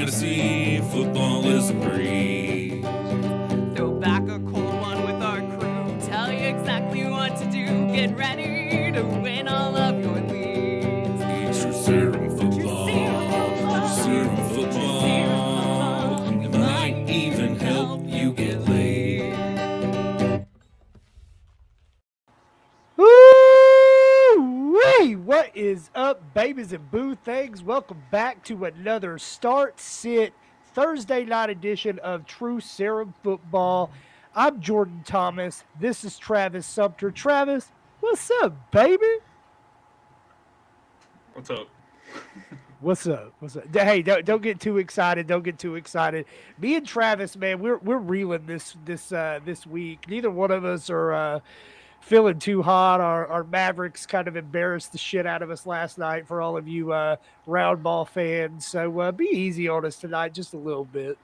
Fantasy football is a breeze. Throw back a cold one with our crew. Tell you exactly what to do. Get ready to win all of your leads. True Serum football. True Serum football. It might even help you get laid. Woo-wee! What is up, babies and boo things? Welcome back to another Start Sit Thursday night edition of True Serum Football. I'm Jordan Thomas. This is Travis Sumter. Travis, what's up, baby? What's up? What's up? What's up? Hey, don't get too excited. Don't get too excited. Me and Travis, man, we're reeling this week. Neither one of us are feeling too hot. Our Mavericks kind of embarrassed the shit out of us last night for all of you round ball fans. So be easy on us tonight, just a little bit.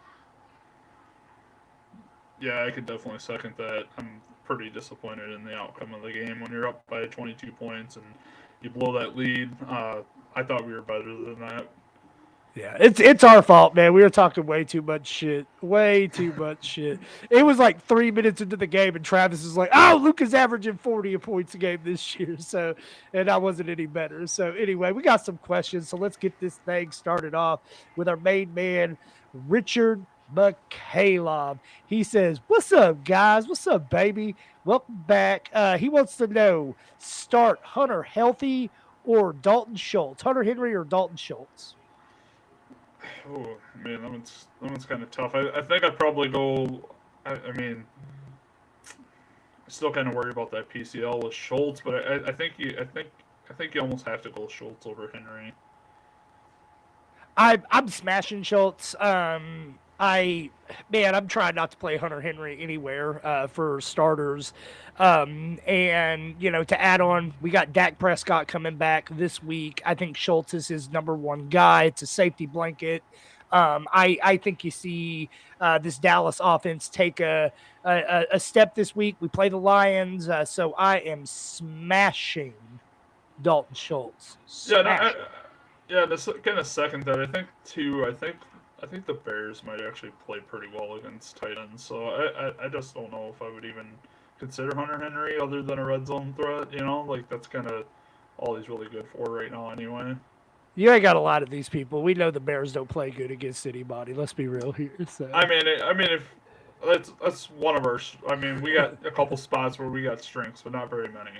Yeah, I could definitely second that. I'm pretty disappointed in the outcome of the game. When you're up by 22 points and you blow that lead, I thought we were better than that. Yeah, it's our fault, man. We were talking way too much shit. Way too much shit. It was like 3 minutes into the game, and Travis is like, "Oh, Luka's averaging 40 points a game this year." So, and I wasn't any better. So, anyway, we got some questions. So let's get this thing started off with our main man, Richard McCaleb. He says, "What's up, guys? What's up, baby? Welcome back." He wants to know: start Hunter healthy or Dalton Schultz? Hunter Henry or Dalton Schultz? Oh man, that one's kind of tough. I think I'd probably go. I mean, I still kind of worry about that PCL with Schultz, but I think you almost have to go Schultz over Henry. I'm smashing Schultz. I'm trying not to play Hunter Henry anywhere for starters. And to add on, we got Dak Prescott coming back this week. I think Schultz is his number one guy. It's a safety blanket. I think you see this Dallas offense take a step this week. We play the Lions, so I am smashing Dalton Schultz. This kind of second that. I think the Bears might actually play pretty well against tight ends. So I just don't know if I would even consider Hunter Henry other than a red zone threat. That's kind of all he's really good for right now anyway. You ain't got a lot of these people. We know the Bears don't play good against anybody. Let's be real here. So. I mean, if that's one of our. I mean, we got a couple spots where we got strengths, but not very many.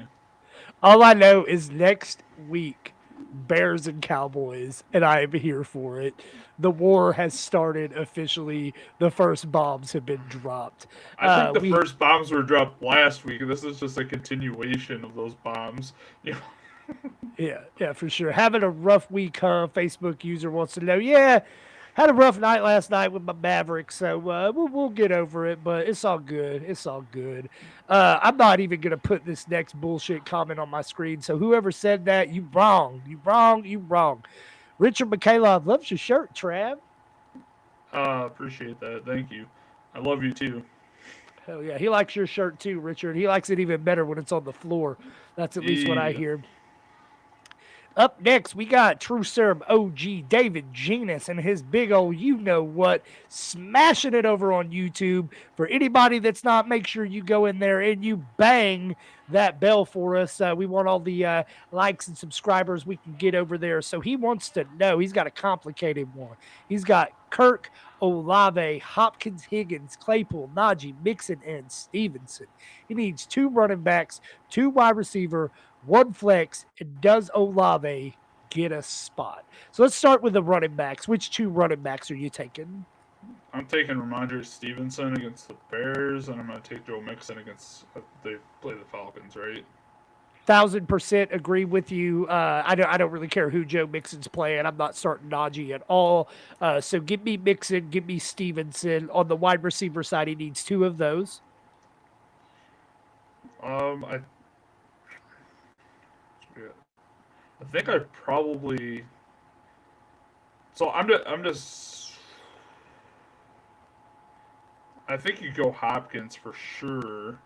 All I know is next week, Bears and Cowboys, and I am here for it. The war has started officially. The first bombs have been dropped. I think the first bombs were dropped last week, and this is just a continuation of those bombs. Yeah, for sure. Having a rough week, huh? Facebook user wants to know. Yeah, had a rough night last night with my Mavericks, so we'll get over it. But it's all good. It's all good. I'm not even gonna put this next bullshit comment on my screen. So whoever said that, you wrong. You wrong. You wrong. Richard McCaleb loves your shirt, Trav. Appreciate that. Thank you. I love you too. Hell yeah, he likes your shirt too, Richard. He likes it even better when it's on the floor. That's at least what I hear. Up next, we got True Serum OG David Genus and his big old you-know-what, smashing it over on YouTube. For anybody that's not, make sure you go in there and you bang that bell for us. We want all the likes and subscribers we can get over there. So he wants to know. He's got a complicated one. He's got Kirk, Olave, Hopkins, Higgins, Claypool, Najee, Mixon, and Stevenson. He needs 2 running backs, 2 wide receiver, 1 flex, and does Olave get a spot? So let's start with the running backs. Which 2 running backs are you taking? I'm taking Ramondre Stevenson against the Bears, and I'm going to take Joe Mixon against they play the Falcons, right? 1,000% agree with you. I don't really care who Joe Mixon's playing. I'm not starting Najee at all. So give me Mixon, give me Stevenson. On the wide receiver side, he needs 2 of those. I think I probably. So I'm just. I think you go Hopkins for sure.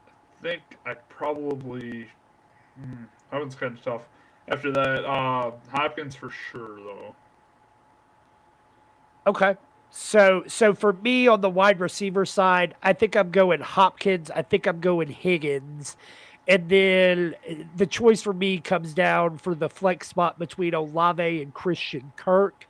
I think I probably. That one's kind of tough. After that, Hopkins for sure though. Okay. So for me on the wide receiver side, I think I'm going Hopkins. I think I'm going Higgins. And then the choice for me comes down for the flex spot between Olave and Christian Kirk.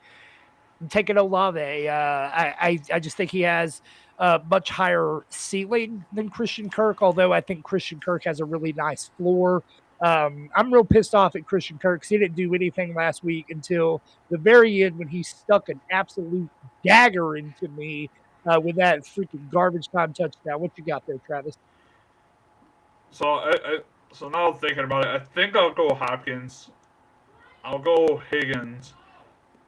I'm taking Olave. I just think he has a much higher ceiling than Christian Kirk, although I think Christian Kirk has a really nice floor. I'm real pissed off at Christian Kirk because he didn't do anything last week until the very end when he stuck an absolute dagger into me with that freaking garbage time touchdown. What you got there, Travis? So so now thinking about it, I think I'll go Hopkins. I'll go Higgins,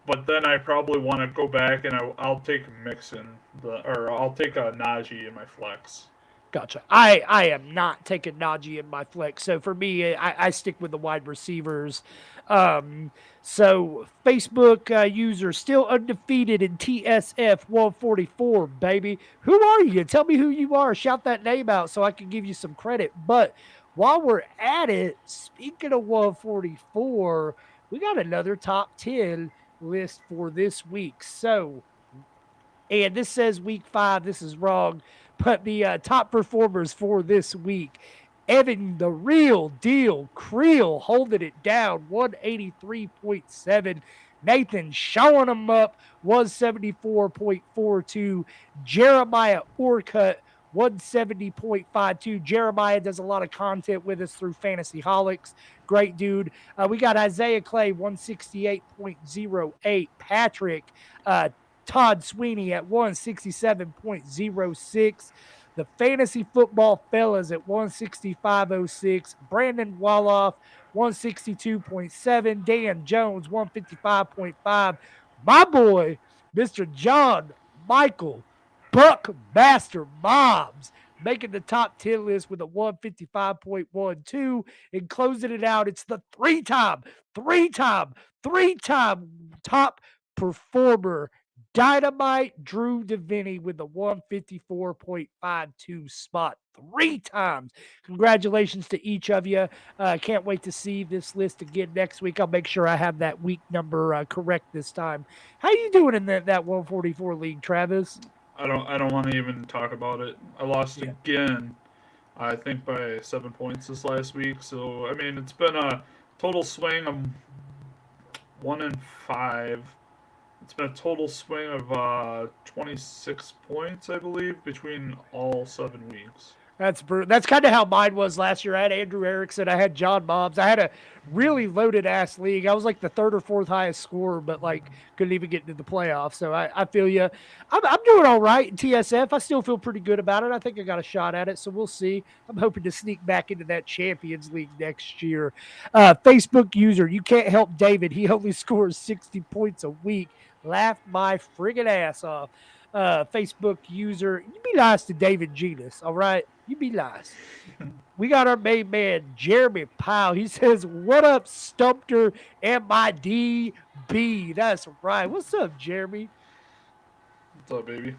but then I probably want to go back and I'll take Mixon, or I'll take a Najee in my flex. Gotcha. I am not taking Najee in my flex. So for me, I stick with the wide receivers. So Facebook user still undefeated in TSF 144, baby. Who are you? Tell me who you are. Shout that name out so I can give you some credit. But while we're at it, speaking of 144, we got another top 10 list for this week. So, and this says week 5. This is wrong. But the top performers for this week, Evan, the real deal, Creel holding it down, 183.7. Nathan showing them up, 174.42. Jeremiah Orcutt, 170.52. Jeremiah does a lot of content with us through Fantasy Holics. Great dude. We got Isaiah Clay, 168.08. Patrick, Todd Sweeney at 167.06. The Fantasy Football Fellas at 165.06. Brandon Woloff, 162.7. Dan Jones, 155.5. My boy, Mr. John Michael Buckmaster Mobs, making the top 10 list with a 155.12. And closing it out, it's the three-time top performer, Dynamite Drew Deviney with the 154.52 spot 3 times. Congratulations to each of you. Can't wait to see this list again next week. I'll make sure I have that week number correct this time. How you doing in that 144 league, Travis? I don't want to even talk about it. I lost again. I think by 7 points this last week. So I mean, it's been a total swing of 1-5. It's been a total swing of 26 points, I believe, between all 7 weeks. That's kind of how mine was last year. I had Andrew Erickson. I had John Mobbs. I had a really loaded-ass league. I was like the 3rd or 4th highest scorer, but like couldn't even get into the playoffs. So I feel you. I'm doing all right in TSF. I still feel pretty good about it. I think I got a shot at it, so we'll see. I'm hoping to sneak back into that Champions League next year. Facebook user, you can't help David. He only scores 60 points a week. Laugh my friggin' ass off. Facebook user, you be nice to David Genus, all right? You be nice. We got our main man, Jeremy Powell. He says, what up, Stumpter MIDB? That's right. What's up, Jeremy? What's up, baby?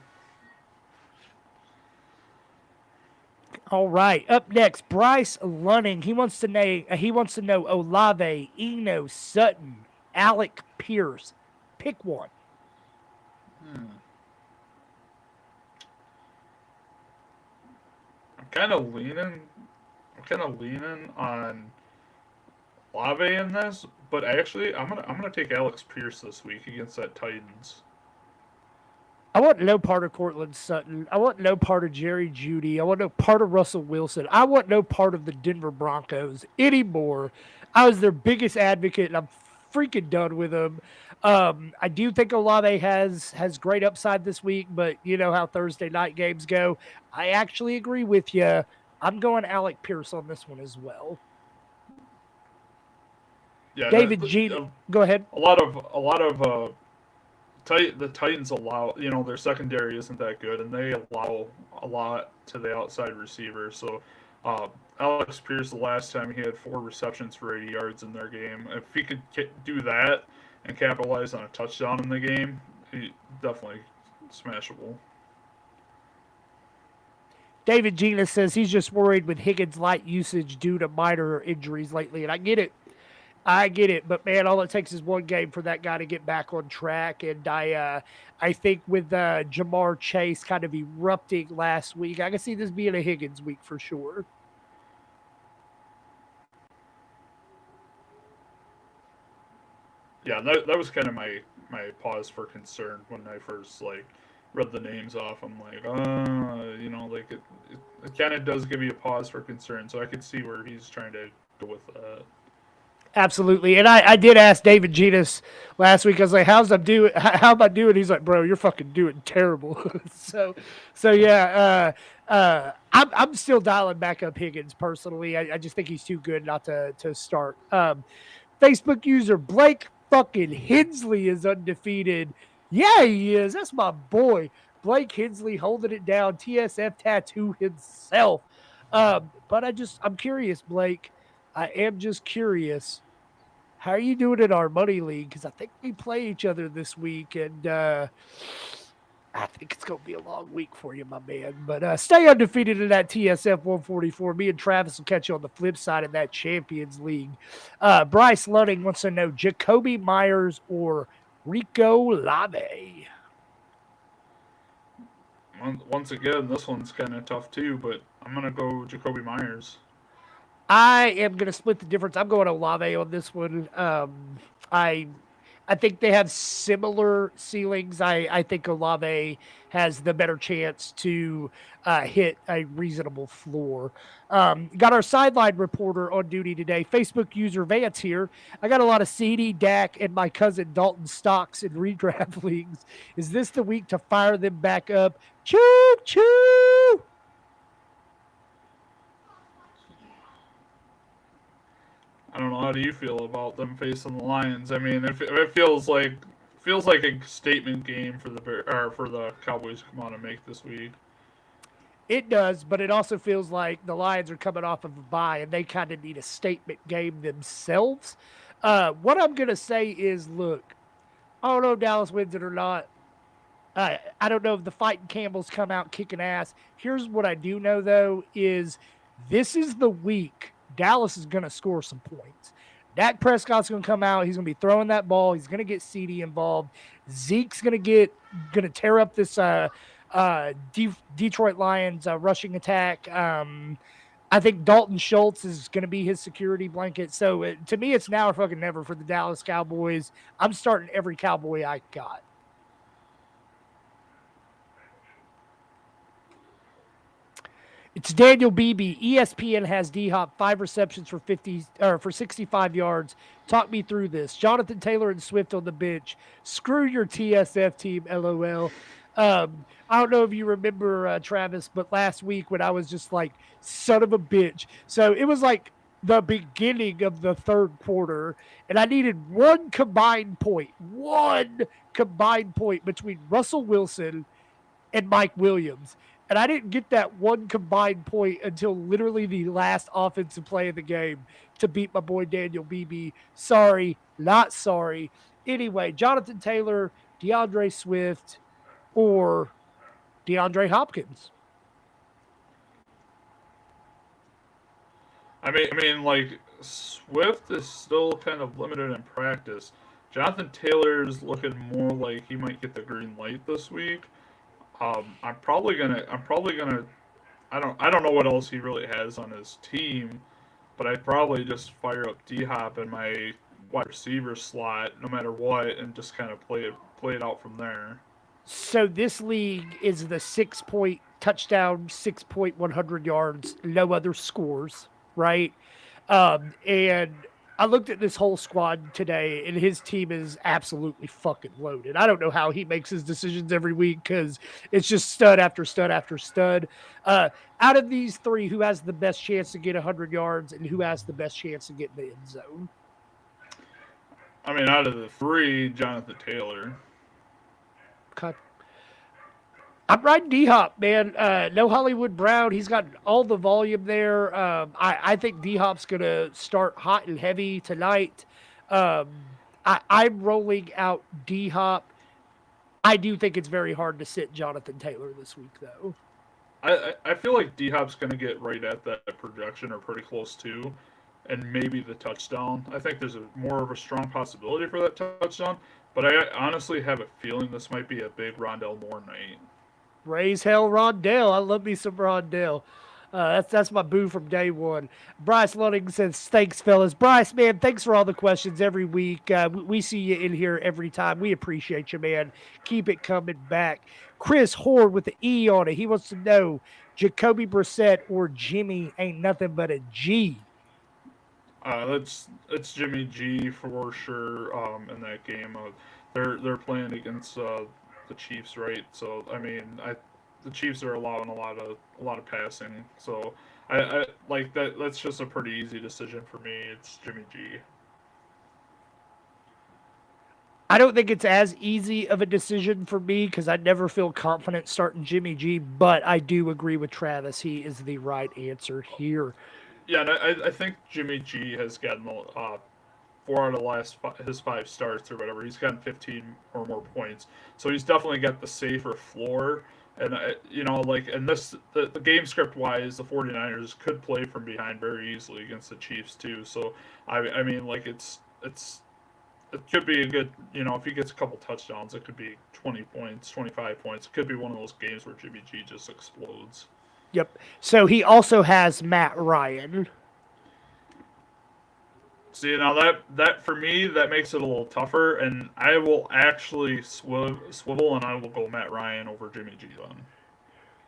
All right. Up next, Bryce Lunning. He wants to know Olave, Eno, Sutton, Alec Pierce. Pick one. I'm kind of leaning on Olave in this, but actually I'm gonna take Alex Pierce this week against that Titans. I want no part of Cortland Sutton. I want no part of Jerry Jeudy. I want no part of Russell Wilson. I want no part of the Denver Broncos anymore. I was their biggest advocate, and I'm freaking done with them. I do think Olave has great upside this week, but you know how Thursday night games go. I actually agree with you. I'm going Alec Pierce on this one as well. Yeah, David go ahead. A lot of the Titans allow, their secondary isn't that good, and they allow a lot to the outside receiver. So Alex Pierce, the last time he had 4 receptions for 80 yards in their game. If he could do that and capitalize on a touchdown in the game, he definitely smashable. David Genus says he's just worried with Higgins' light usage due to minor injuries lately, and I get it. I get it, but man, all it takes is one game for that guy to get back on track. And I think with Jamar Chase kind of erupting last week, I can see this being a Higgins week for sure. Yeah, that was kind of my pause for concern when I first like read the names off. I'm like, like it kind of does give you a pause for concern. So I could see where he's trying to go with that. Absolutely. And I did ask David Genus last week. I was like, "How's I doing? How am I doing?" He's like, "Bro, you're fucking doing terrible." so yeah. I'm still dialing back up Higgins personally. I just think he's too good not to start. Facebook user Blake fucking Hensley is undefeated. Yeah, he is. That's my boy. Blake Hensley holding it down. TSF tattoo himself. But I'm curious, Blake. I am just curious. How are you doing in our money league? Because I think we play each other this week, and I think it's going to be a long week for you, my man. But stay undefeated in that TSF 144. Me and Travis will catch you on the flip side of that Champions League. Bryce Lunning wants to know Jacoby Myers or Rico Lave. Once again, this one's kind of tough too, but I'm gonna go Jacoby Myers. I am going to split the difference. I'm going Olave on this one. I think they have similar ceilings. I think Olave has the better chance to hit a reasonable floor. Got our sideline reporter on duty today. Facebook user Vance here. I got a lot of CD, Dak, and my cousin Dalton stocks in redraft leagues. Is this the week to fire them back up? Choo choo! I don't know. How do you feel about them facing the Lions? I mean, it feels like a statement game for the Cowboys to come out and make this week. It does, but it also feels like the Lions are coming off of a bye and they kind of need a statement game themselves. What I'm going to say is, look, I don't know if Dallas wins it or not. I don't know if the Fighting Campbells come out kicking ass. Here's what I do know, though, is this is the week Dallas is going to score some points. Dak Prescott's going to come out. He's going to be throwing that ball. He's going to get CD involved. Zeke's going to tear up this Detroit Lions rushing attack. I think Dalton Schultz is going to be his security blanket. So to me, it's now or fucking never for the Dallas Cowboys. I'm starting every Cowboy I got. It's Daniel Beebe. ESPN has D-Hop 5 receptions for 65 yards. Talk me through this. Jonathan Taylor and Swift on the bench. Screw your TSF team, LOL. I don't know if you remember, Travis, but last week when I was just like, son of a bitch. So it was like the beginning of the third quarter, and I needed one combined point between Russell Wilson and Mike Williams. And I didn't get that one combined point until literally the last offensive play of the game to beat my boy Daniel Beebe. Sorry, not sorry. Anyway, Jonathan Taylor, DeAndre Swift, or DeAndre Hopkins. I mean, like Swift is still kind of limited in practice. Jonathan Taylor's looking more like he might get the green light this week. I'm probably gonna. I don't know what else he really has on his team, but I'd probably just fire up D-Hop in my wide receiver slot, no matter what, and just kind of play it out from there. So this league is the 6-point touchdown, 6-point 100 yards, no other scores, right? And I looked at this whole squad today, and his team is absolutely fucking loaded. I don't know how he makes his decisions every week because it's just stud after stud after stud. Out of these three, who has the best chance to get 100 yards and who has the best chance to get in the end zone? I mean, out of the three, Jonathan Taylor. Okay. I'm riding D-Hop, man. No Hollywood Brown. He's got all the volume there. I think D-Hop's going to start hot and heavy tonight. I'm rolling out D-Hop. I do think it's very hard to sit Jonathan Taylor this week, though. I feel like D-Hop's going to get right at that projection or pretty close to. and maybe the touchdown. I think there's more of a strong possibility for that touchdown, but I honestly have a feeling this might be a big Rondell Moore night. Raise hell, Rondell. I love me some Rondell. That's my boo from day one. Bryce Lunning says, thanks, fellas. Bryce, man, thanks for all the questions every week. We see you in here every time. We appreciate you, man. Keep it coming back. Chris Horde with the E on it. He wants to know, Jacoby Brissett or Jimmy ain't nothing but a G. It's Jimmy G for sure. In that game, they're playing against the Chiefs, right? So I mean, the Chiefs are allowing a lot of passing. So I like that. That's just a pretty easy decision for me. It's Jimmy G. I don't think it's as easy of a decision for me because I never feel confident starting Jimmy G, but I do agree with Travis. He is the right answer here. Yeah, and I think Jimmy G has gotten 4 out of his 5 starts or whatever. He's gotten 15 or more points, so he's definitely got the safer floor. And the game script wise, the 49ers could play from behind very easily against the Chiefs too. So I mean, like it could be a good, if he gets a couple touchdowns, it could be 20 points, 25 points. It could be one of those games where Jimmy G just explodes. Yep. So he also has Matt Ryan. See, now that for me, that makes it a little tougher, and I will actually swivel, and I will go Matt Ryan over Jimmy G then.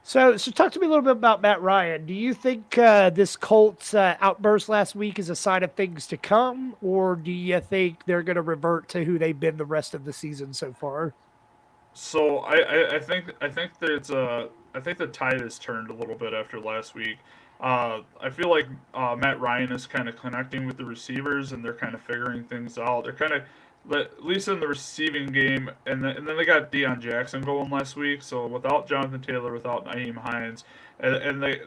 So talk to me a little bit about Matt Ryan. Do you think this Colts outburst last week is a sign of things to come, or do you think they're going to revert to who they've been the rest of the season so far? So I think the tide has turned a little bit after last week. I feel like Matt Ryan is kind of connecting with the receivers, and they're kind of figuring things out. They're kind of, at least in the receiving game, and then they got Deion Jackson going last week. So without Jonathan Taylor, without Nyheim Hines, and they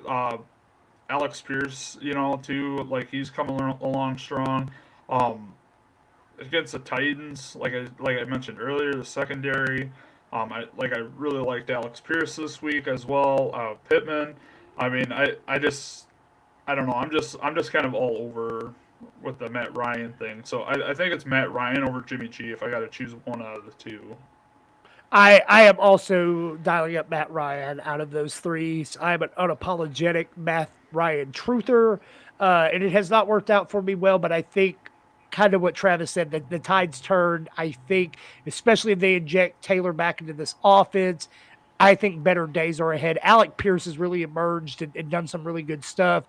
Alex Pierce, too, like he's coming along strong. Against the Titans, like I mentioned earlier, the secondary. I really liked Alex Pierce this week as well. Pittman. I mean, I don't know. I'm just kind of all over with the Matt Ryan thing. So I think it's Matt Ryan over Jimmy G if I got to choose one out of the two. I am also dialing up Matt Ryan out of those three. So I'm an unapologetic Matt Ryan truther, and it has not worked out for me well, but I think kind of what Travis said, that the tide's turned. I think, especially if they inject Taylor back into this offense, I think better days are ahead. Alec Pierce has really emerged and done some really good stuff.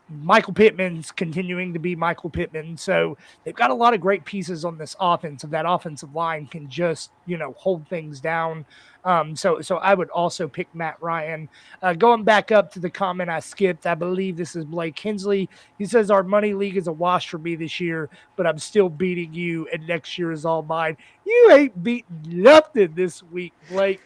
Michael Pittman's continuing to be Michael Pittman. So they've got a lot of great pieces on this offense, and that offensive line can just, hold things down. So I would also pick Matt Ryan. Going back up to the comment I skipped, I believe this is Blake Hensley. He says, our money league is a wash for me this year, but I'm still beating you, and next year is all mine. You ain't beating nothing this week, Blake.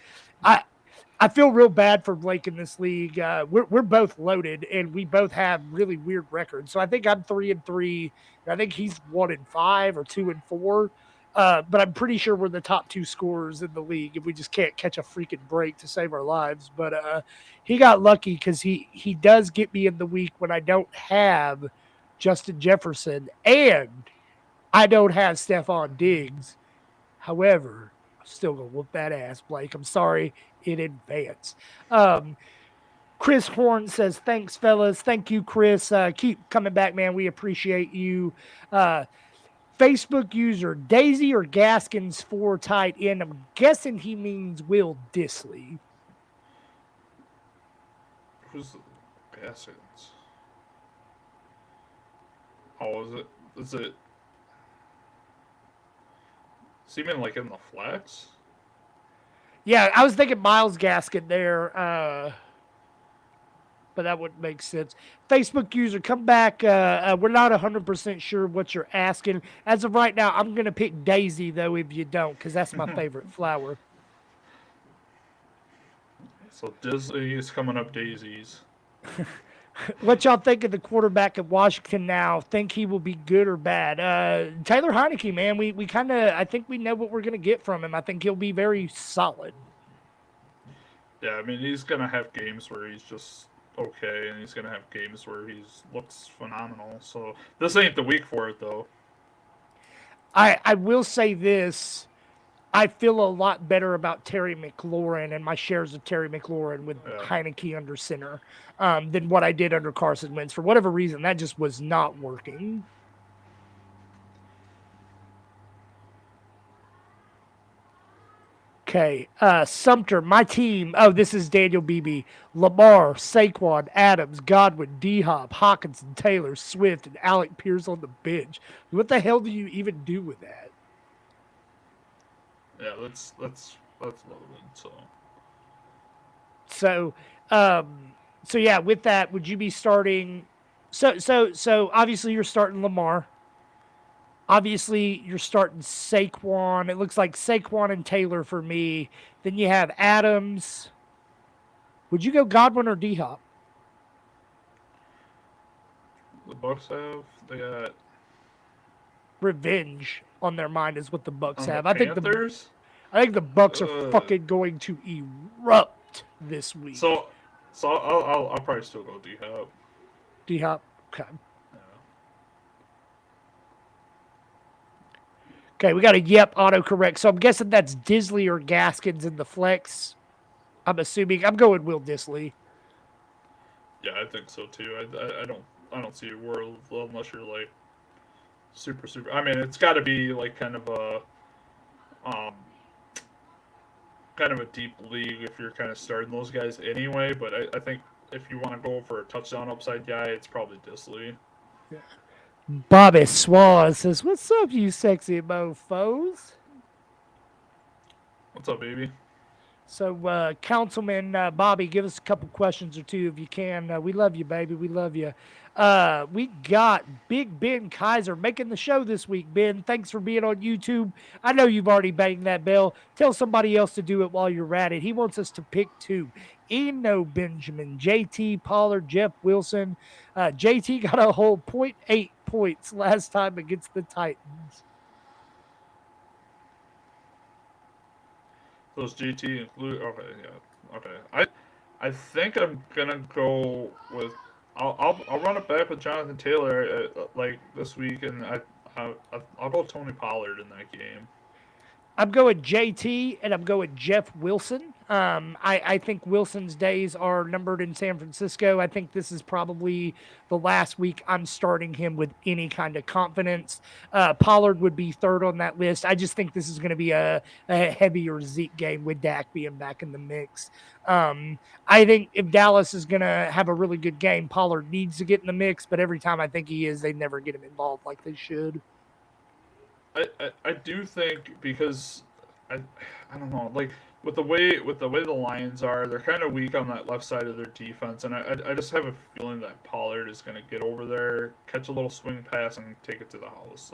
I feel real bad for Blake in this league. We're both loaded, and we both have really weird records. So I think I'm 3-3. I think he's 1-5 or 2-4. But I'm pretty sure we're the top 2 scorers in the league if we just can't catch a freaking break to save our lives. But he got lucky because he does get me in the week when I don't have Justin Jefferson and I don't have Stephon Diggs. However, I'm still going to whoop that ass, Blake. I'm sorry in advance. Chris Horn says, thanks, fellas. Thank you, Chris. Keep coming back, man. We appreciate you. Facebook user, Daisy or Gaskins for tight end. I'm guessing he means Will Dissly. Who's Gaskins? Oh, is it? Is he mean like in the flex? Yeah, I was thinking Myles Gaskin there, but that wouldn't make sense. Facebook user, come back. We're not 100% sure what you're asking. As of right now, I'm going to pick Daisy, though, if you don't, because that's my favorite flower. So Disney is coming up daisies. What y'all think of the quarterback of Washington now? Think he will be good or bad? Taylor Heineke, man, we kind of, I think we know what we're going to get from him. I think he'll be very solid. Yeah, I mean, he's going to have games where he's just okay, and he's gonna have games where he's looks phenomenal. So this ain't the week for it, though. I will say this. I feel a lot better about Terry McLaurin and my shares of Terry McLaurin with Yeah. Heineke under center than what I did under Carson Wentz. For whatever reason, that just was not working. Okay, Sumter, my team. Oh, this is Daniel Beebe. Lamar, Saquon, Adams, Godwin, D-Hop, Hawkinson, Taylor, Swift, and Alec Pierce on the bench. What the hell do you even do with that? Yeah, that's loaded. So, yeah. With that, would you be starting? So obviously you're starting Lamar. Obviously you're starting Saquon. It looks like Saquon and Taylor for me. Then you have Adams. Would you go Godwin or D-Hop? The Bucks they got Revenge on their mind is what the Bucks on have. the I think Panthers. I think the Bucks are Ugh. fucking going to erupt this week. So I'll probably still go D-Hop. D-Hop. Okay. Yeah. Okay, we got a yep autocorrect. So I'm guessing that's Disley or Gaskins in the flex. I'm assuming. I'm going Will Disley. Yeah, I think so too. I don't see a world unless you're like super. I mean, it's got to be like kind of a deep league if you're kind of starting those guys anyway. But I think if you want to go for a touchdown upside guy, it's probably Disley. Bobby Swan says, "What's up, you sexy mofos?" What's up, baby? So, Councilman Bobby, give us a couple questions or two if you can. We love you, baby. We love you. We got Big Ben Kaiser making the show this week. Ben, thanks for being on YouTube. I know you've already banged that bell. Tell somebody else to do it while you're at it. He wants us to pick two. Eno Benjamin, JT Pollard, Jeff Wilson. JT got a whole 0.8 points last time against the Titans. Those GT include. Okay, yeah. Okay. I think I'm gonna go with. I'll run it back with Jonathan Taylor like this week, and I'll go Tony Pollard in that game. I'm going JT and I'm going Jeff Wilson. I think Wilson's days are numbered in San Francisco. I think this is probably the last week I'm starting him with any kind of confidence. Pollard would be third on that list. I just think this is going to be a heavier Zeke game with Dak being back in the mix. I think if Dallas is going to have a really good game, Pollard needs to get in the mix, but every time I think he is, they never get him involved like they should. I do think because I don't know, like with the way the Lions are, they're kind of weak on that left side of their defense, and I just have a feeling that Pollard is going to get over there, catch a little swing pass, and take it to the house.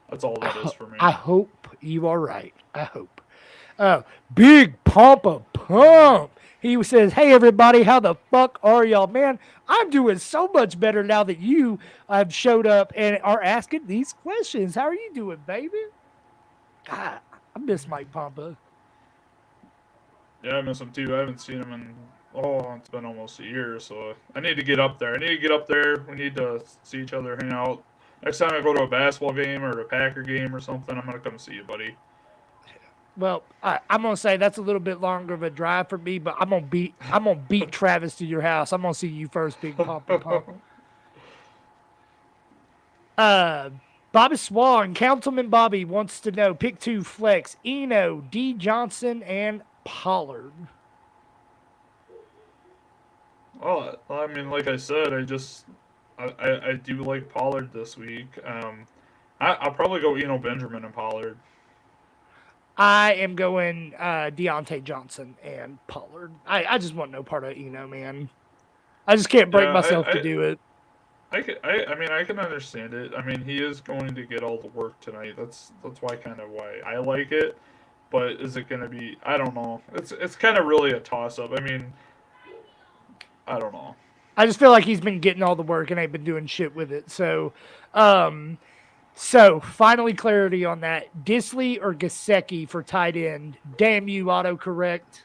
That's all that is for me. I hope you are right. I hope. Big Papa Pump. He says, "Hey everybody, how the fuck are y'all, man? I'm doing so much better now that you have showed up and are asking these questions. How are you doing, baby?" God, I miss Mike Pompa. Yeah, I miss him too. I haven't seen him in it's been almost a year, so I need to get up there. We need to see each other, hang out. Next time I go to a basketball game or a Packer game or something, I'm gonna come see you, buddy. Well, I'm gonna say that's a little bit longer of a drive for me, but I'm gonna beat Travis to your house. I'm gonna see you first, Big Papa Pump. Bobby Swan, Councilman Bobby wants to know: pick two flex, Eno, D Johnson, and Pollard. Well, I mean, like I said, I do like Pollard this week. I'll probably go Eno Benjamin and Pollard. I am going Deontay Johnson and Pollard. I just want no part of Eno, man. I just can't bring myself to do it. I mean, I can understand it. I mean, he is going to get all the work tonight. That's why I like it. But is it going to be? I don't know. It's kind of really a toss up. I mean, I don't know. I just feel like he's been getting all the work and ain't been doing shit with it. So finally clarity on that. Disley or Gesicki for tight end. Damn you, autocorrect.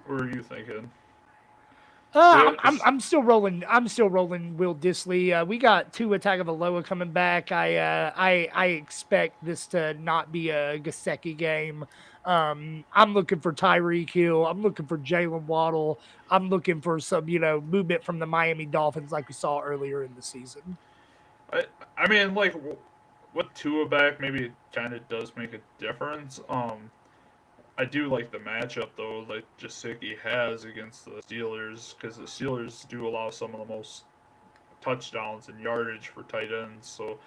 What are you thinking? I'm still rolling. I'm still rolling. Will Disley. We got Tua Tagovailoa coming back. I expect this to not be a Gesicki game. I'm looking for Tyreek Hill. I'm looking for Jalen Waddle. I'm looking for some movement from the Miami Dolphins like we saw earlier in the season. I mean, like with Tua back, maybe it kind of does make a difference. I do like the matchup though, like Gesicki has against the Steelers, because the Steelers do allow some of the most touchdowns and yardage for tight ends. So,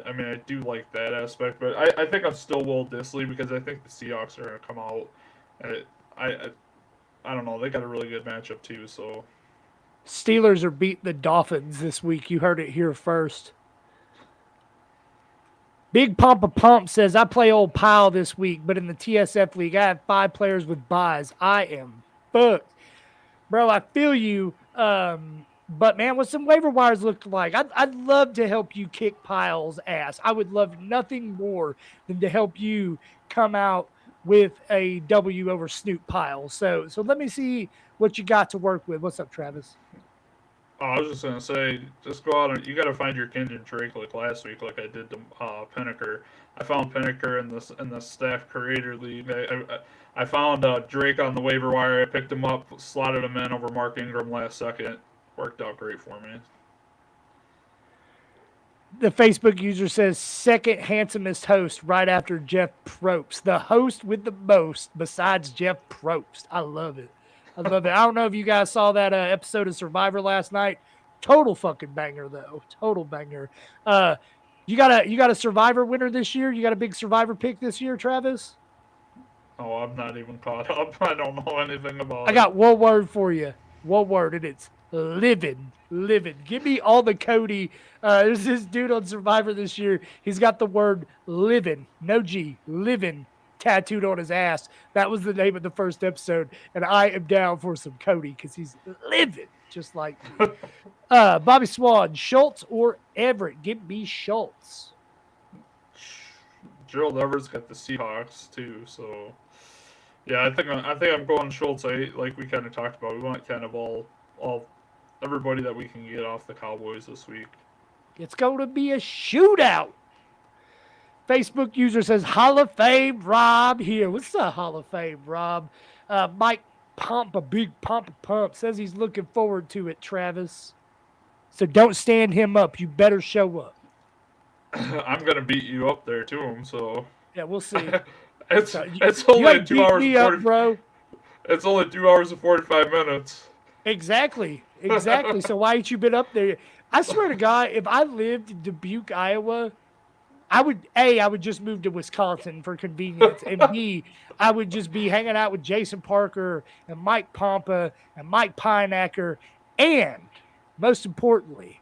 I mean, I do like that aspect, but I think I'm still Will Disley because I think the Seahawks are going to come out. And I don't know, they got a really good matchup too. So, Steelers are beating the Dolphins this week. You heard it here first. Big Pump says, I play old pile this week, but in the TSF league, I have 5 players with buys. I am fucked. Bro, I feel you. But, man, what some waiver wires look like, I'd love to help you kick Pile's ass. I would love nothing more than to help you come out with a W over Snoop Pile. So let me see what you got to work with. What's up, Travis? Oh, I was just gonna say, just go out and you gotta find your Kenyon Drake like last week, like I did to Pinnaker. I found Pinnaker in the staff creator league. I found Drake on the waiver wire. I picked him up, slotted him in over Mark Ingram last second. Worked out great for me. The Facebook user says, second handsomest host right after Jeff Probst. The host with the most besides Jeff Probst. I love it. I love it. I don't know if you guys saw that episode of Survivor last night. Total fucking banger, though. Total banger. You got a Survivor winner this year? You got a big Survivor pick this year, Travis? Oh, I'm not even caught up. I don't know anything about it. I got one word for you. One word, and it's living. Living. Give me all the Cody. There's this dude on Survivor this year. He's got the word living. No G. Living. Tattooed on his ass. That was the name of the first episode, and I am down for some Cody because he's living just like me. Bobby Swan, Schultz or Everett? Give me Schultz. Gerald Everett's got the Seahawks too, so yeah, I think I'm going Schultz. Like we kind of talked about, we want kind of all everybody that we can get off the Cowboys this week. It's going to be a shootout. Facebook user says, Hall of Fame Rob here. What's the Hall of Fame, Rob? Mike Big Pump, says he's looking forward to it, Travis. So don't stand him up. You better show up. I'm going to beat you up there to him, so. Yeah, we'll see. It's only 2 hours and 40, bro. It's only 2 hours and 45 minutes. Exactly. So why ain't you been up there? I swear to God, if I lived in Dubuque, Iowa, I would just move to Wisconsin for convenience, and B, I would just be hanging out with Jason Parker and Mike Pompa and Mike Pineacker, and most importantly,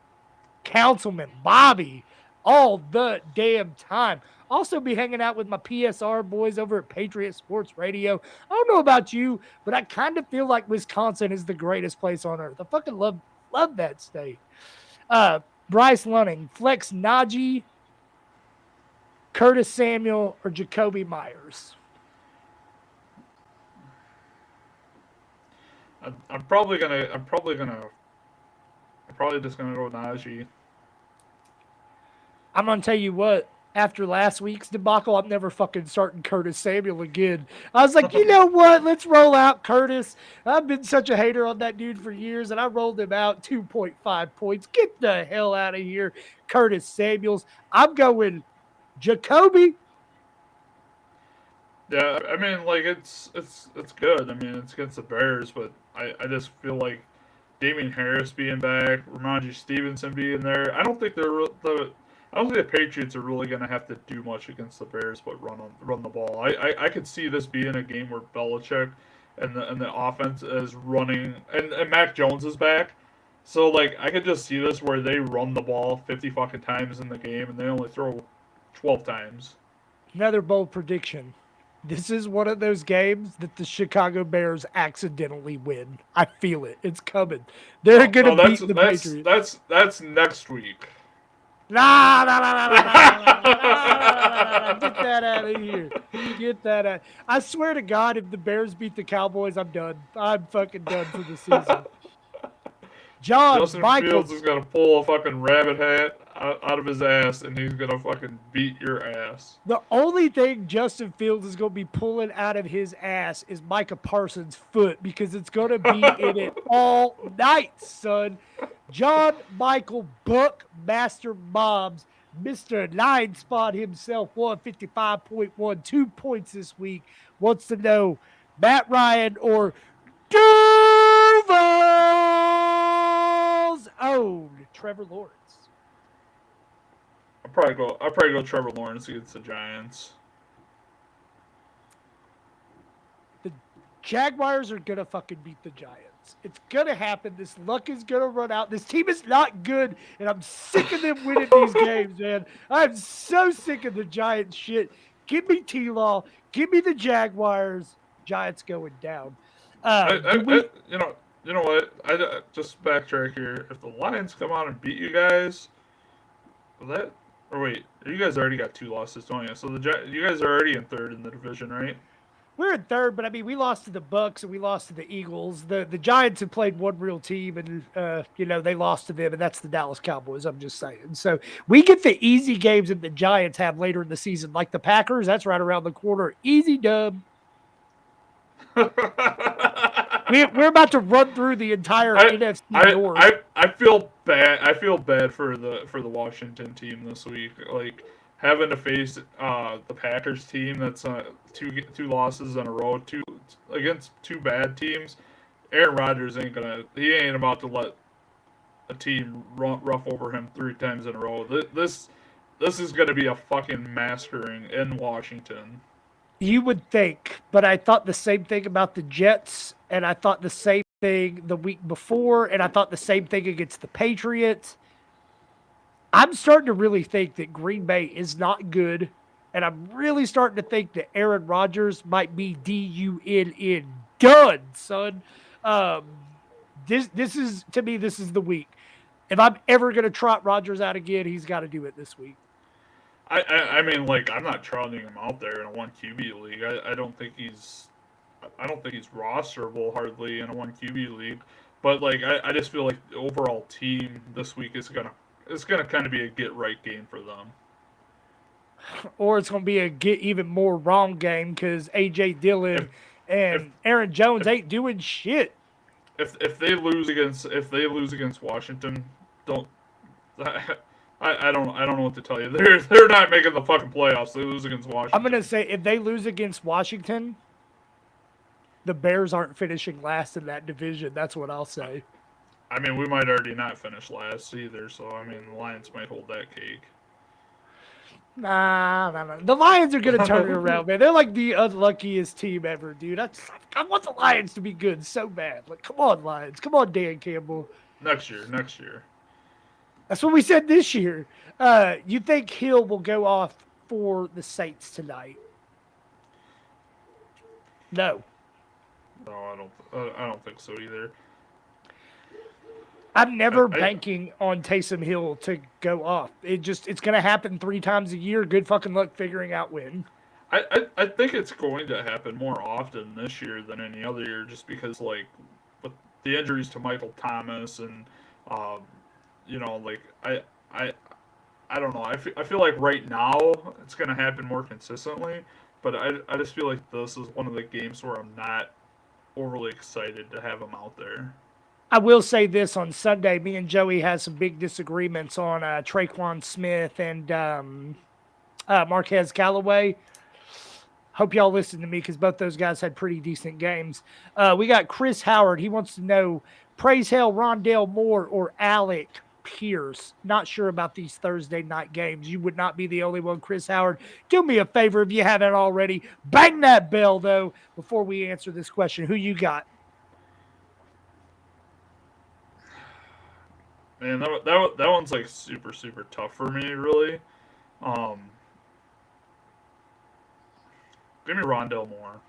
Councilman Bobby all the damn time. Also be hanging out with my PSR boys over at Patriot Sports Radio. I don't know about you, but I kind of feel like Wisconsin is the greatest place on earth. I fucking love that state. Bryce Lunning, Flex Najee, Curtis Samuel, or Jacoby Myers? I'm probably just gonna go with Najee. I'm gonna tell you what. After last week's debacle, I'm never fucking starting Curtis Samuel again. I was like, you know what? Let's roll out Curtis. I've been such a hater on that dude for years, and I rolled him out 2.5 points. Get the hell out of here, Curtis Samuels. I'm going Jacoby. Yeah, I mean, like it's good. I mean, it's against the Bears, but I just feel like Damian Harris being back, Ramondre Stevenson being there. I don't think the Patriots are really going to have to do much against the Bears, but run the ball. I could see this being a game where Belichick and the offense is running, and Mac Jones is back. So like I could just see this where they run the ball 50 fucking times in the game, and they only throw 12 times. Another bold prediction. This is one of those games that the Chicago Bears accidentally win. I feel it. It's coming. They're going to beat the Patriots. That's next week. Get that out of here. Get that out. I swear to God, if the Bears beat the Cowboys, I'm done. I'm fucking done for the season. John Justin Michael. Fields is gonna pull a fucking rabbit hat out of his ass, and he's gonna fucking beat your ass. The only thing Justin Fields is going to be pulling out of his ass is Micah Parsons' foot because it's going to be in it all night, son. John Michael Buckmaster Moms, Mr. Nine Spot himself, 155.1, 2 points this week, wants to know Matt Ryan or Duval's own Trevor Lawrence. I'll probably go Trevor Lawrence against the Giants. The Jaguars are going to fucking beat the Giants. It's going to happen. This luck is going to run out. This team is not good, and I'm sick of them winning these games, man. I'm so sick of the Giants shit. Give me T-Law. Give me the Jaguars. Giants going down. You know what? I just backtrack here. If the Lions come out and beat you guys, wait, you guys already got 2 losses, don't you? So you guys are already in 3rd in the division, right? We're in 3rd, but I mean, we lost to the Bucks and we lost to the Eagles. The Giants have played one real team, and they lost to them, and that's the Dallas Cowboys. I'm just saying. So we get the easy games that the Giants have later in the season, like the Packers. That's right around the corner. Easy dub. We're about to run through the entire NFC North. I feel bad. I feel bad for the Washington team this week. Like having to face the Packers team that's two losses in a row, against 2 bad teams. Aaron Rodgers ain't about to let a team rough over him 3 times in a row. This is gonna be a fucking massacring in Washington. You would think, but I thought the same thing about the Jets, and I thought the same thing the week before, and I thought the same thing against the Patriots. I'm starting to really think that Green Bay is not good, and I'm really starting to think that Aaron Rodgers might be D-U-N-N, done, son. This is, to me, this is the week. If I'm ever going to trot Rodgers out again, he's got to do it this week. I mean, like, I'm not trotting him out there in a 1 QB league. I don't think he's rosterable hardly in a 1 QB league. But like, I just feel like the overall team this week is gonna kind of be a get right game for them. Or it's gonna be a get even more wrong game because AJ Dillon and Aaron Jones ain't doing shit. If they lose against Washington, I don't know what to tell you. They're not making the fucking playoffs. They lose against Washington. I'm gonna say if they lose against Washington, the Bears aren't finishing last in that division. That's what I'll say. I mean, we might already not finish last either. So I mean, the Lions might hold that cake. Nah. The Lions are gonna turn it around, man. They're like the unluckiest team ever, dude. I want the Lions to be good so bad. Like, come on, Lions. Come on, Dan Campbell. Next year. That's what we said this year. You think Hill will go off for the Saints tonight? No. No, I don't think so either. I'm never banking on Taysom Hill to go off. It's going to happen 3 times a year. Good fucking luck figuring out when. I think it's going to happen more often this year than any other year, just because like with the injuries to Michael Thomas and like I don't know. I feel like right now it's going to happen more consistently, but I just feel like this is one of the games where I'm not overly excited to have him out there. I will say this, on Sunday, me and Joey had some big disagreements on Traquan Smith and Marquez Callaway. Hope y'all listen to me because both those guys had pretty decent games. We got Chris Howard. He wants to know, praise hell, Rondale Moore or Alec Pierce. Not sure about these Thursday night games. You would not be the only one, Chris Howard. Do me a favor if you haven't already. Bang that bell, though, before we answer this question. Who you got? Man, that one's like super, super tough for me, really. Give me Rondale Moore.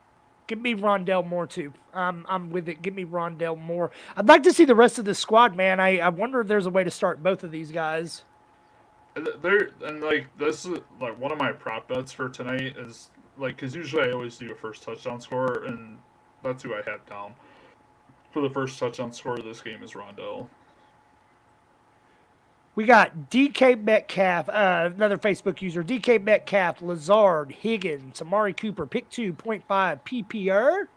Give me Rondale Moore, too. I'm with it. Give me Rondale Moore. I'd like to see the rest of the squad, man. I wonder if there's a way to start both of these guys. There and like this is like one of my prop bets for tonight is like because usually I always do a first touchdown score and that's who I have down for the first touchdown score of this game is Rondell. We got DK Metcalf, another Facebook user, DK Metcalf, Lazard, Higgins, Amari Cooper, pick 2.5 PPR.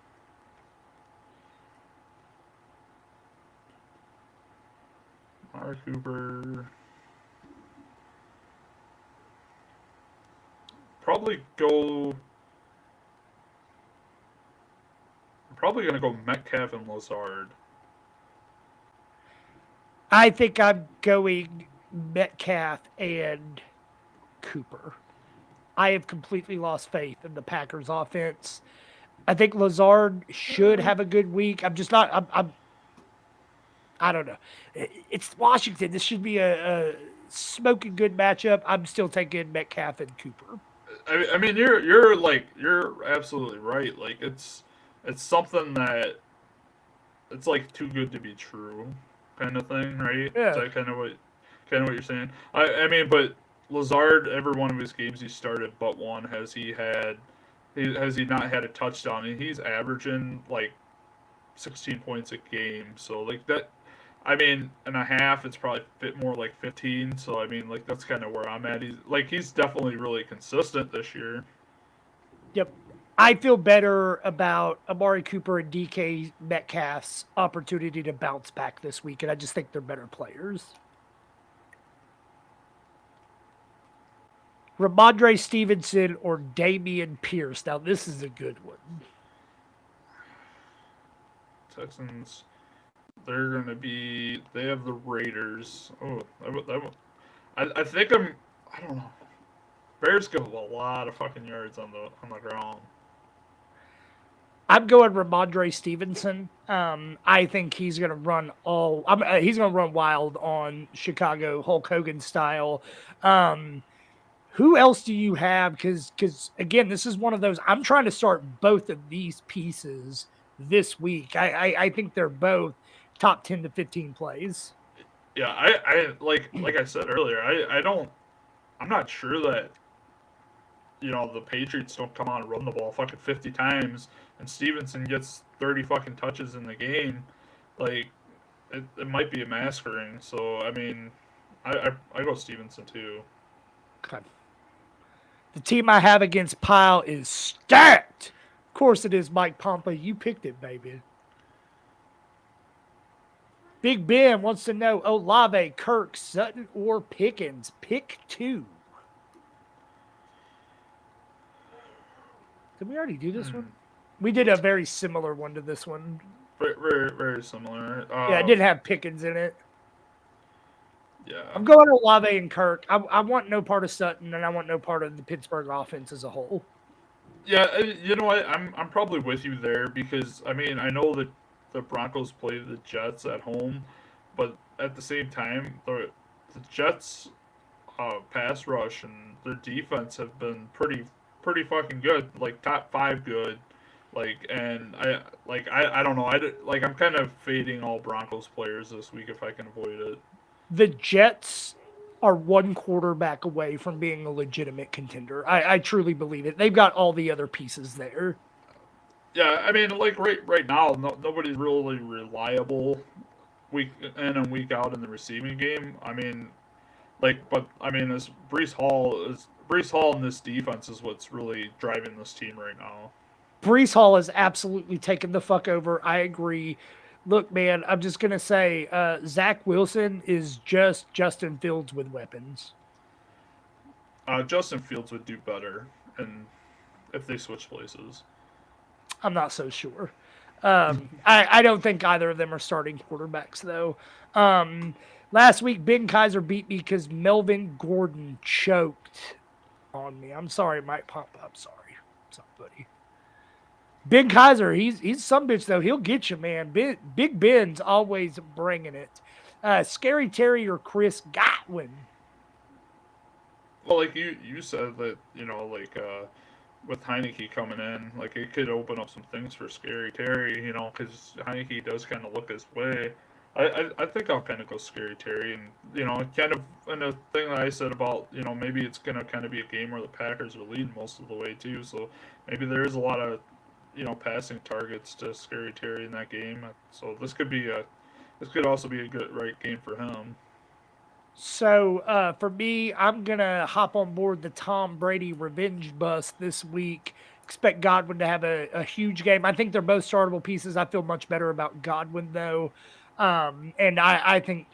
Amari Cooper. Probably go. I'm probably gonna go Metcalf and Lazard. I think I'm going Metcalf and Cooper. I have completely lost faith in the Packers offense. I think Lazard should have a good week. I'm just not. I don't know. It's Washington. This should be a smoking good matchup. I'm still taking Metcalf and Cooper. I mean, you're absolutely right. Like it's something that it's like too good to be true, kind of thing, right? Yeah. Is that kind of what you're saying? I mean, but Lazard, every one of his games he started, but one, has he not had a touchdown? And he's averaging like 16 points a game. So like that. I mean, and a half, it's probably fit more like 15. So I mean, like that's kind of where I'm at. He's definitely really consistent this year. Yep. I feel better about Amari Cooper and DK Metcalf's opportunity to bounce back this week, and I just think they're better players. Ramondre Stevenson or Dameon Pierce. Now, this is a good one. Texans. They're gonna be. They have the Raiders. Oh, I think I'm. I don't know. Bears give a lot of fucking yards on the ground. I'm going Ramondre Stevenson. I think he's gonna run he's gonna run wild on Chicago, Hulk Hogan style. Who else do you have? Because again, this is one of those. I'm trying to start both of these pieces this week. I think they're both top 10 to 15 plays. Yeah, I like I said earlier, I'm not sure that the Patriots don't come out and run the ball fucking 50 times and Stevenson gets 30 fucking touches in the game. Like it might be a massacring. So I mean, I go Stevenson too. Okay. The team I have against Pyle is stacked. Of course it is, Mike Pompa. You picked it, baby. Big Ben wants to know Olave, Kirk, Sutton, or Pickens. Pick 2. Did we already do this one? We did a very similar one to this one. Very, very, very similar. Yeah, it didn't have Pickens in it. Yeah. I'm going Olave and Kirk. I want no part of Sutton, and I want no part of the Pittsburgh offense as a whole. Yeah, you know what? I'm probably with you there because, I mean, I know that the Broncos play the Jets at home, but at the same time, the Jets' pass rush and their defense have been pretty fucking good, like top 5 good. And I don't know. I'm kind of fading all Broncos players this week if I can avoid it. The Jets are one quarterback away from being a legitimate contender. I truly believe it. They've got all the other pieces there. Yeah, I mean, like right now, nobody's really reliable week in and week out in the receiving game. I mean, as Breece Hall and this defense is what's really driving this team right now. Breece Hall has absolutely taken the fuck over. I agree. Look, man, I'm just going to say Zach Wilson is just Justin Fields with weapons. Justin Fields would do better and if they switch places. I'm not so sure. I don't think either of them are starting quarterbacks, though. Last week, Ben Kaiser beat me because Melvin Gordon choked on me. I'm sorry, Mike Pompa. I'm sorry. Sorry, buddy. Ben Kaiser, he's some bitch, though. He'll get you, man. Big Ben's always bringing it. Scary Terry or Chris Godwin? Well, like you said that, with Heineke coming in, like it could open up some things for Scary Terry, because Heineke does kind of look his way. I think I'll kind of go Scary Terry, and kind of and the thing that I said about maybe it's gonna kind of be a game where the Packers are leading most of the way too, so maybe there is a lot of passing targets to Scary Terry in that game. So this could also be a good right game for him. So for me, I'm gonna hop on board the Tom Brady revenge bus this week. Expect Godwin to have a huge game. I think they're both startable pieces. I feel much better about Godwin though, and I think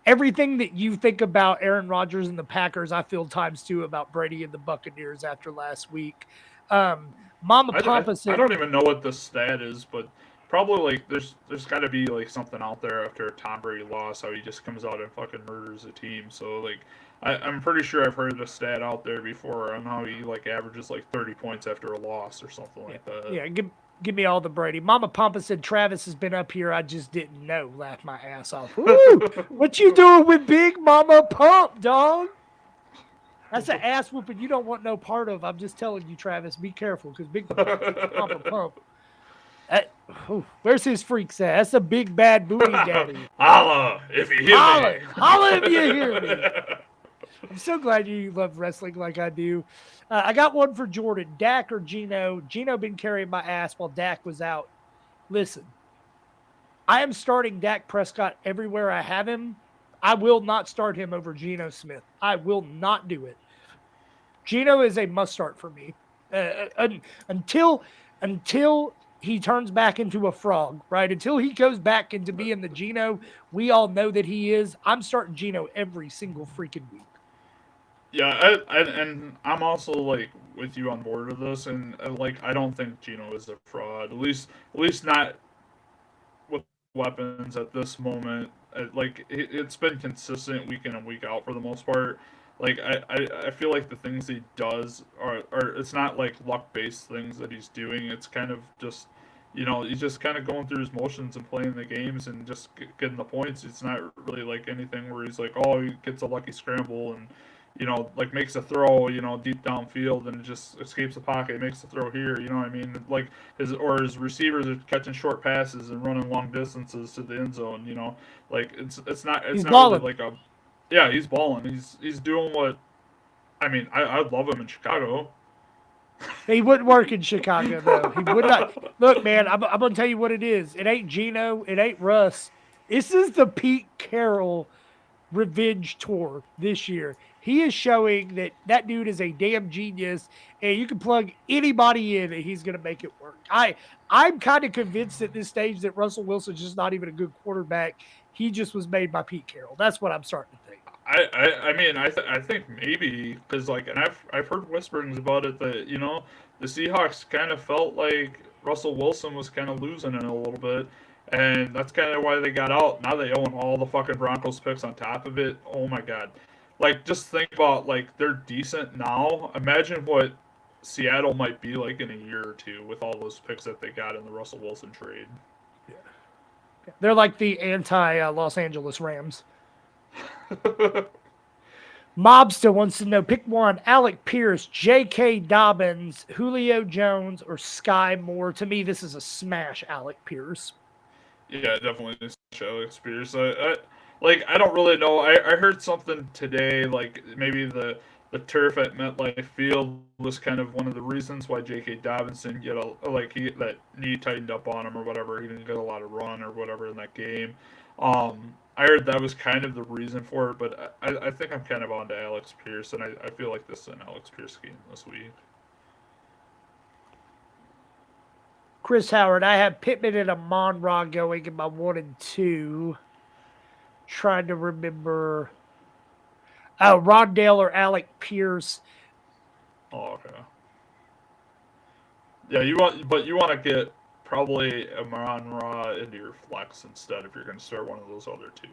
everything that you think about Aaron Rodgers and the Packers, I feel times two about Brady and the Buccaneers after last week. Mama Papa said, I don't even know what the stat is, but probably like there's got to be like something out there after a Tom Brady loss, how he just comes out and fucking murders a team. So like I'm pretty sure I've heard the stat out there before on how he like averages like 30 points after a loss or something like that. Yeah, give me all the Brady. Mama Pampa said Travis has been up here. I just didn't know. Laughed my ass off. Woo! What you doing with Big Mama Pump, dog? That's an ass whooping you don't want no part of. I'm just telling you, Travis. Be careful, because Big Mama Pump. Where's his freaks at? That's a big bad booty daddy. Holla if you hear me. Holla if you hear me. I'm so glad you love wrestling like I do. I got one for Jordan. Dak or Geno? Geno been carrying my ass while Dak was out. Listen, I am starting Dak Prescott everywhere I have him. I will not start him over Geno Smith. I will not do it. Geno is a must start for me until he turns back into a frog, right? Until he goes back into being the Geno we all know that he is. I'm starting Geno every single freaking week. Yeah, and I'm also like with you on board with this, and like I don't think Geno is a fraud. At least not with weapons at this moment. Like it's been consistent week in and week out for the most part. Like I feel like the things he does are it's not like luck based things that he's doing. It's kind of just he's just kind of going through his motions and playing the games and just getting the points. It's not really like anything where he's like, oh, he gets a lucky scramble and like makes a throw, deep downfield and just escapes the pocket, makes a throw here, you know what I mean? Like his receivers are catching short passes and running long distances to the end zone, like it's not really like he's balling. He's doing what, I mean, I'd love him in Chicago. He wouldn't work in Chicago though. He would not. Look, man, I'm gonna tell you what it is. It ain't Geno, it ain't Russ. This is the Pete Carroll revenge tour this year. He is showing that dude is a damn genius, and you can plug anybody in, and he's going to make it work. I'm kind of convinced at this stage that Russell Wilson's just not even a good quarterback. He just was made by Pete Carroll. That's what I'm starting to think. I mean, I think maybe because like, and I've heard whisperings about it that the Seahawks kind of felt like Russell Wilson was kind of losing it a little bit. And that's kind of why they got out. Now they own all the fucking Broncos picks on top of it. Oh my God. Like, just think about, like, they're decent now. Imagine what Seattle might be like in a year or two with all those picks that they got in the Russell Wilson trade. Yeah. They're like the anti-Los Angeles Rams. Mob still wants to know, pick one, Alec Pierce, J.K. Dobbins, Julio Jones, or Sky Moore. To me, this is a smash, Alec Pierce. Yeah, definitely Alex Pierce. I don't really know. I heard something today, like maybe the turf at MetLife Field was kind of one of the reasons why J.K. Dobbins didn't get that knee tightened up on him or whatever. He didn't get a lot of run or whatever in that game. I heard that was kind of the reason for it, but I think I'm kind of on to Alex Pierce, and I feel like this is an Alex Pierce game this week. Chris Howard, I have Pittman and Amon-Ra going in my 1 and 2. Trying to remember. Rondale or Alec Pierce. Oh, okay. Yeah, you want to get probably Amon-Ra into your flex instead if you're going to start one of those other two.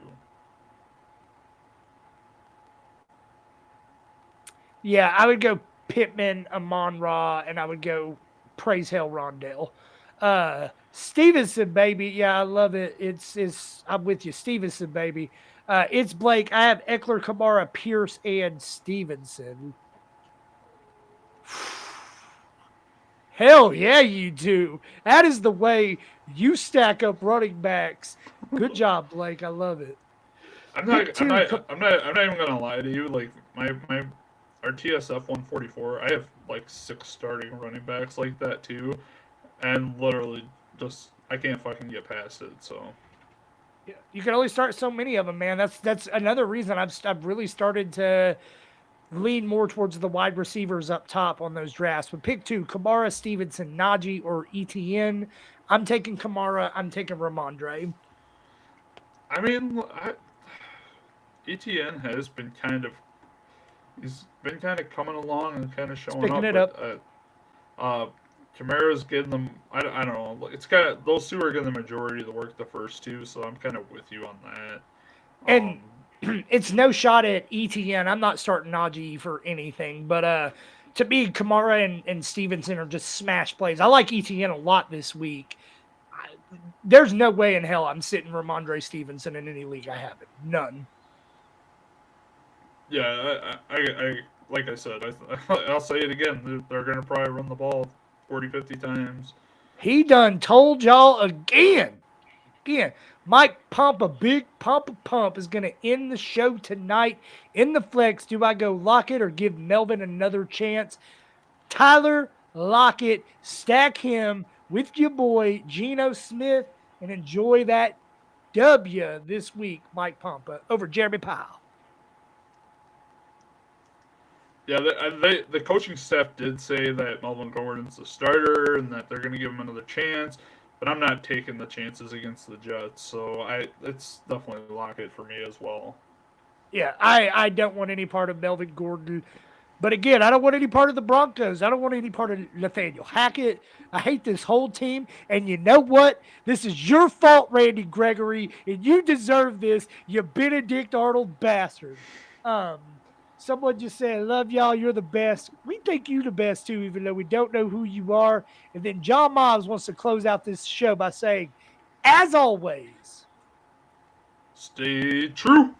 Yeah, I would go Pittman, Amon-Ra, and I would go praise hell Rondale. Stevenson, baby. Yeah, I love it. It's I'm with you. Stevenson, baby. It's Blake. I have Eckler, Kamara, Pierce, and Stevenson. Hell yeah, you do. That is the way you stack up running backs. Good job, Blake. I love it. I'm Pick two. not even gonna lie to you. Like our TSF 144, I have like 6 starting running backs like that too, and literally just I can't fucking get past it. So You can only start so many of them, man. That's another reason I've really started to lean more towards the wide receivers up top on those drafts. But pick 2, Kamara, Stevenson, Najee, or ETN. I'm taking Kamara. I'm taking Ramondre. I mean, ETN has been he's been kind of coming along and kind of showing Picking up. it up. Kamara's getting them. I don't know. It's kind of those two are getting the majority of the work the first 2, so I'm kind of with you on that. And it's no shot at ETN. I'm not starting Najee for anything, but to me, Kamara and Stevenson are just smash plays. I like ETN a lot this week. There's no way in hell I'm sitting Ramondre Stevenson in any league I have it. None. Yeah, I like I said, I'll say it again. They're going to probably run the ball 40, 50 times. He done told y'all again. Mike Pump, a big pump is going to end the show tonight in the flex. Do I go Lockett or give Melvin another chance? Tyler Lockett, stack him with your boy Geno Smith and enjoy that W this week, Mike Pump, over Jeremy Powell. Yeah, the coaching staff did say that Melvin Gordon's the starter and that they're going to give him another chance, but I'm not taking the chances against the Jets, so it's definitely Lockett for me as well. Yeah, I don't want any part of Melvin Gordon. But again, I don't want any part of the Broncos. I don't want any part of Nathaniel Hackett. I hate this whole team. And you know what? This is your fault, Randy Gregory, and you deserve this, you Benedict Arnold bastard. Someone just said, love y'all, you're the best. We think you the best too, even though we don't know who you are. And then John Miles wants to close out this show by saying, as always, stay true.